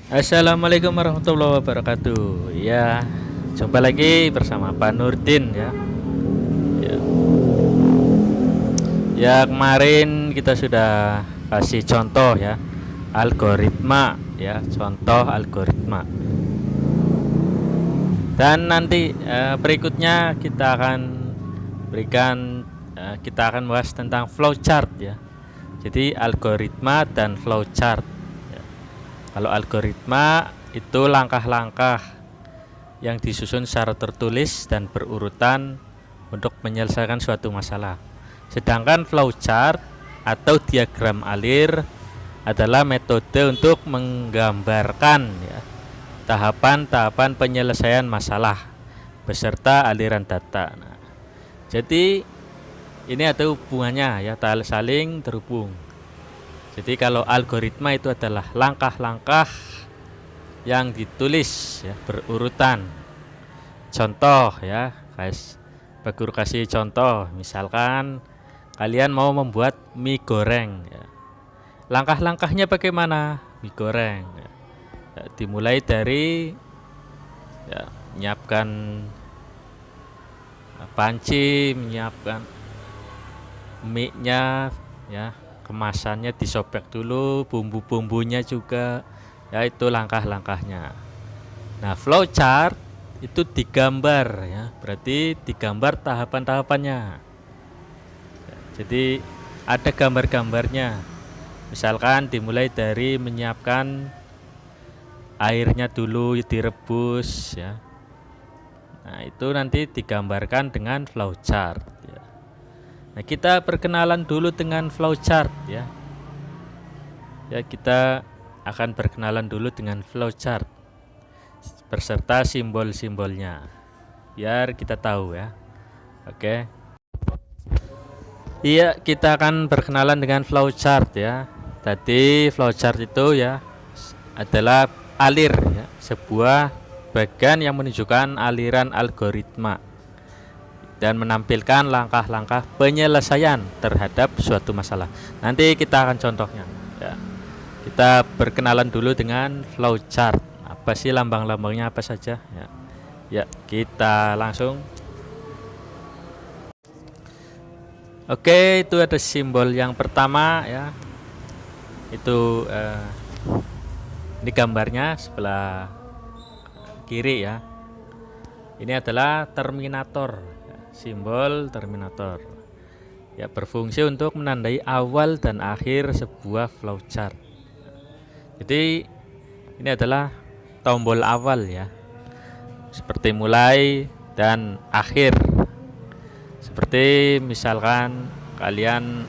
Assalamualaikum warahmatullahi wabarakatuh. Ya, jumpa lagi bersama Pak Nurdin ya. Ya, kemarin kita sudah kasih contoh ya, algoritma ya, contoh algoritma. Dan nanti berikutnya kita akan bahas tentang flowchart ya. Jadi algoritma dan flowchart. Ya. Kalau algoritma itu langkah-langkah yang disusun secara tertulis dan berurutan untuk menyelesaikan suatu masalah. Sedangkan flowchart atau diagram alir adalah metode untuk menggambarkan ya, tahapan-tahapan penyelesaian masalah beserta aliran data. Nah, jadi ini ada hubungannya ya, saling terhubung. Jadi kalau algoritma itu adalah langkah-langkah yang ditulis ya, berurutan. Contoh ya, guys. Pak Guru kasih contoh, misalkan kalian mau membuat mie goreng ya. Langkah-langkahnya bagaimana? Mie goreng ya. Dimulai dari ya, menyiapkan panci, menyiapkan mie-nya ya, kemasannya disobek dulu, bumbu-bumbunya juga ya, itu langkah-langkahnya. Nah, flowchart itu digambar ya, berarti digambar tahapan-tahapannya ya, jadi ada gambar-gambarnya. Misalkan dimulai dari menyiapkan airnya dulu direbus ya. Nah, itu nanti digambarkan dengan flowchart ya. Nah, kita perkenalan dulu dengan flowchart ya. Ya, kita akan berkenalan dulu dengan flowchart beserta simbol-simbolnya biar kita tahu ya. Oke. Iya, kita akan berkenalan dengan flowchart ya. Tadi flowchart itu ya adalah alir ya, sebuah bagian yang menunjukkan aliran algoritma dan menampilkan langkah-langkah penyelesaian terhadap suatu masalah. Nanti kita akan contohnya ya. Kita berkenalan dulu dengan flowchart. Apa sih lambang-lambangnya apa saja ya. Ya, kita langsung. Oke, itu ada simbol yang pertama ya. Itu ini gambarnya sebelah kiri ya. Ini adalah terminator, simbol terminator. Ya, berfungsi untuk menandai awal dan akhir sebuah flowchart. Jadi ini adalah tombol awal ya, seperti mulai dan akhir. Seperti misalkan kalian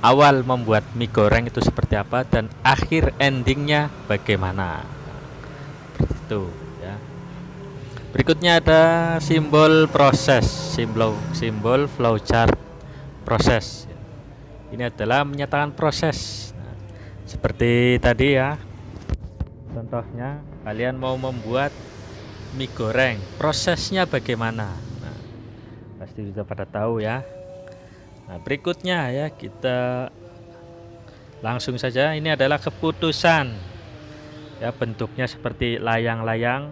awal membuat mie goreng itu seperti apa dan akhir endingnya bagaimana. Seperti itu ya. Berikutnya ada simbol proses, simbol flowchart proses. Ini adalah menyatakan proses. Nah, seperti tadi ya. Contohnya kalian mau membuat mie goreng, prosesnya bagaimana? Nah, pasti sudah pada tahu ya. Nah, berikutnya ya, kita langsung saja. Ini adalah keputusan ya, bentuknya seperti layang-layang.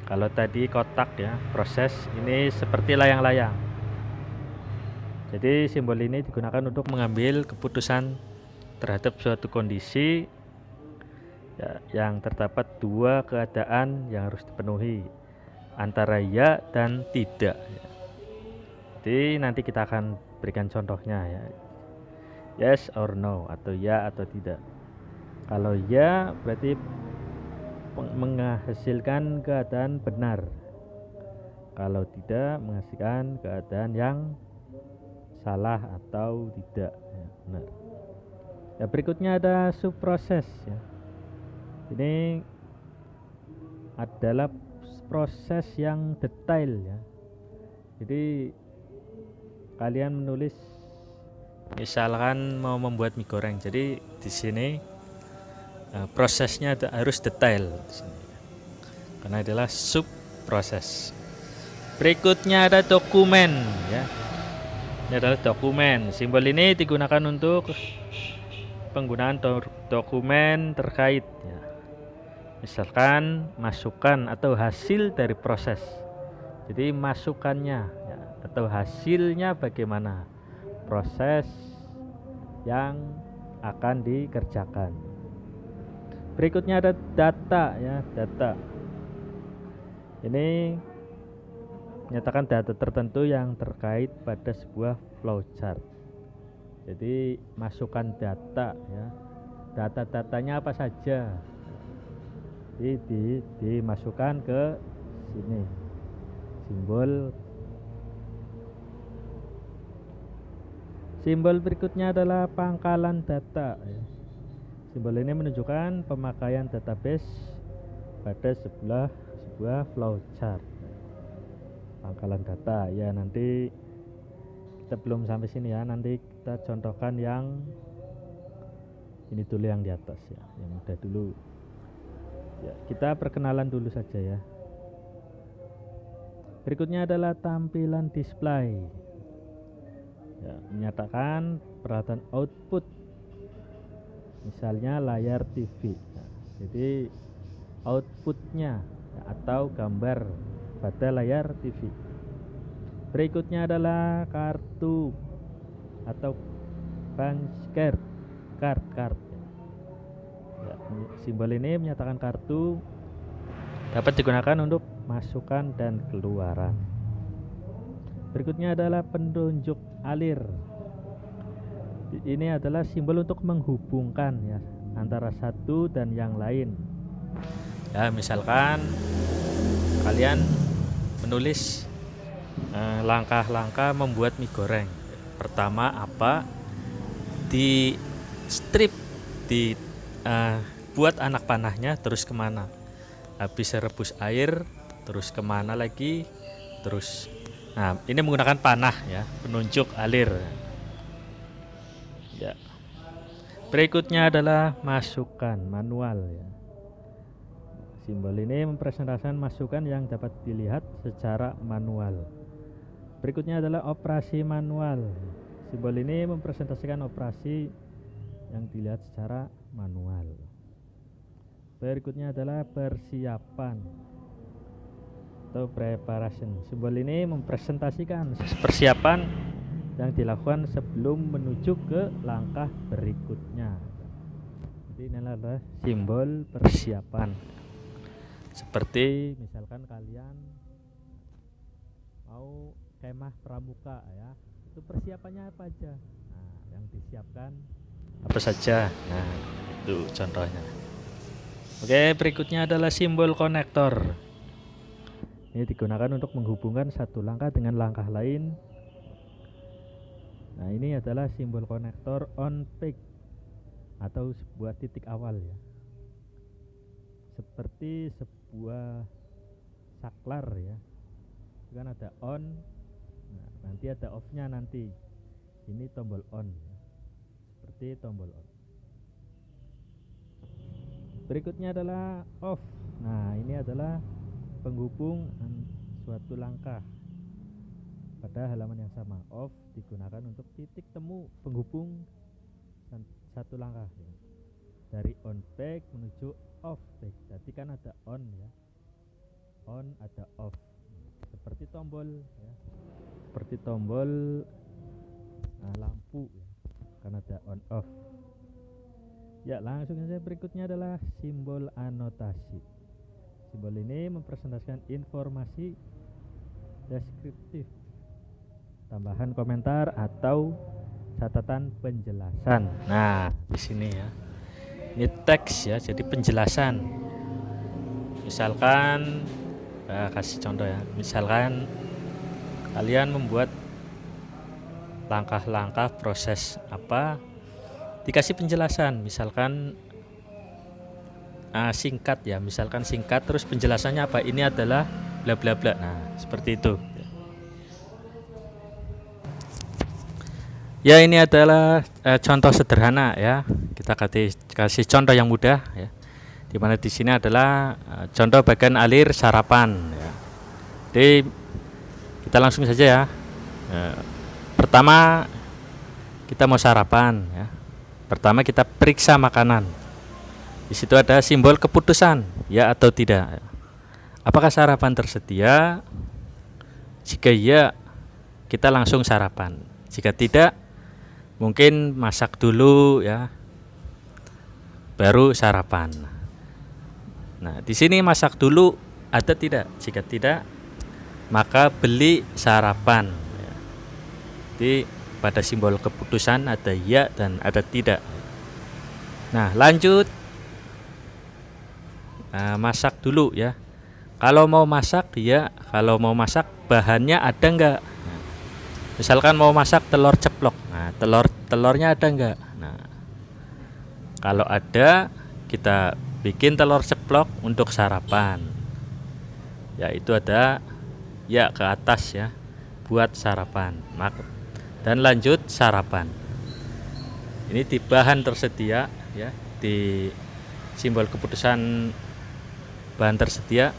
Kalau tadi kotak ya, proses, ini seperti layang-layang. Jadi simbol ini digunakan untuk mengambil keputusan terhadap suatu kondisi ya, yang terdapat dua keadaan yang harus dipenuhi antara ya dan tidak ya. Jadi nanti kita akan berikan contohnya ya, yes or no, atau ya atau tidak. Kalau ya berarti menghasilkan keadaan benar, kalau tidak menghasilkan keadaan yang salah atau tidak ya, benar ya. Berikutnya ada subproses ya. Ini adalah proses yang detail ya. Jadi kalian menulis misalkan mau membuat mie goreng. Jadi di sini prosesnya harus detail di sini, karena adalah subproses. Berikutnya ada dokumen ya. Ini adalah dokumen. Simbol ini digunakan untuk penggunaan dokumen terkait ya. misalkan masukan atau hasil dari proses. Jadi masukannya ya, atau hasilnya bagaimana proses yang akan dikerjakan. Berikutnya ada data ya, data. Ini menyatakan data tertentu yang terkait pada sebuah flowchart. Jadi masukkan data ya. Data-datanya apa saja? Dimasukkan ke sini. Simbol berikutnya adalah pangkalan data ya. Simbol ini menunjukkan pemakaian database pada sebuah flowchart. Pangkalan data ya, nanti kita belum sampai sini ya, nanti kita contohkan yang ini dulu, yang di atas ya, yang mudah dulu ya. Kita perkenalan dulu saja ya. Berikutnya adalah tampilan display ya, menyatakan peralatan output, misalnya layar TV ya. Jadi outputnya ya, atau gambar pada layar TV. Berikutnya adalah kartu atau punch card ya. Simbol ini menyatakan kartu dapat digunakan untuk masukan dan keluaran. Berikutnya adalah penunjuk alir. Ini adalah simbol untuk menghubungkan ya antara satu dan yang lain. Ya, misalkan kalian menulis langkah-langkah membuat mie goreng. Pertama apa? Di strip, buat anak panahnya, terus kemana? Habis rebus air, terus kemana lagi? Terus, nah ini menggunakan panah ya, penunjuk alir. Ya. Berikutnya adalah masukan manual ya. Simbol ini mempresentasikan masukan yang dapat dilihat secara manual. Berikutnya adalah operasi manual. Simbol ini mempresentasikan operasi yang dilihat secara manual. Berikutnya adalah persiapan atau preparation. Simbol ini mempresentasikan persiapan yang dilakukan sebelum menuju ke langkah berikutnya. Jadi ini adalah simbol persiapan. Seperti misalkan kalian mau kemah pramuka ya, itu persiapannya apa aja? Nah, yang disiapkan apa saja? Nah, itu contohnya. Oke, berikutnya adalah simbol konektor. Ini digunakan untuk menghubungkan satu langkah dengan langkah lain. Nah, ini adalah simbol konektor on peak atau sebuah titik awal ya. Seperti sebuah saklar ya. Kan ada on, nah, nanti ada off-nya nanti. Ini tombol on ya. Seperti tombol on. Berikutnya adalah off. Nah, ini adalah penghubung suatu langkah pada halaman yang sama. Off digunakan untuk titik temu penghubung satu langkah ya. Dari on back menuju off back. Jadi kan ada on ya. On, ada off. Seperti tombol ya. Seperti tombol lampu ya. Kan ada on off. Ya, langsung saja. Berikutnya adalah simbol anotasi. Simbol ini mempresentasikan informasi deskriptif, tambahan komentar atau catatan penjelasan. Nah, di sini ya. Ini teks ya, jadi penjelasan. Misalkan kasih contoh ya. Misalkan kalian membuat langkah-langkah proses apa, dikasih penjelasan, misalkan singkat ya, misalkan singkat terus penjelasannya apa, ini adalah bla bla bla. Nah, seperti itu ya. Ini adalah contoh sederhana ya, kita kasih contoh yang mudah ya, dimana di sini adalah contoh bagian alir sarapan ya. Jadi kita langsung saja ya. Pertama kita mau sarapan ya. Pertama kita periksa makanan. Di situ ada simbol keputusan, ya atau tidak. Apakah sarapan tersedia? Jika iya, kita langsung sarapan. Jika tidak, mungkin masak dulu ya, baru sarapan. Nah, di sini masak dulu ada tidak? Jika tidak, maka beli sarapan. Jadi pada simbol keputusan ada ya dan ada tidak. Nah, lanjut. Masak dulu ya. Kalau mau masak ya, kalau mau masak bahannya ada enggak? Nah, misalkan mau masak telur ceplok. Nah, telurnya ada enggak? Nah, kalau ada, kita bikin telur ceplok untuk sarapan. Ya, itu ada ya ke atas ya, buat sarapan. Dan lanjut sarapan. Ini di bahan tersedia ya, di simbol keputusan bahan tersedia.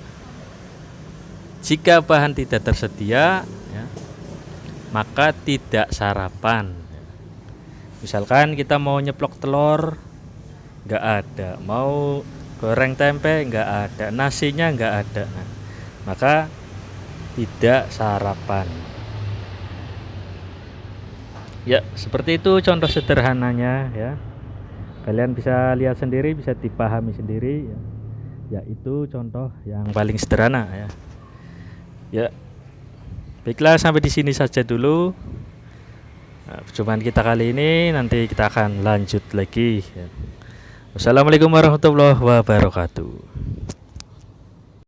Jika bahan tidak tersedia ya, maka tidak sarapan. Misalkan kita mau nyeplok telur nggak ada, mau goreng tempe nggak ada, nasinya nggak ada, nah, maka tidak sarapan. Ya, seperti itu contoh sederhananya ya. Kalian bisa lihat sendiri, bisa dipahami sendiri ya. Ya, itu contoh yang paling sederhana ya. Ya, baiklah, sampai di sini saja dulu. Nah, perjumpaan kita kali ini, nanti kita akan lanjut lagi ya. Wassalamualaikum warahmatullahi wabarakatuh.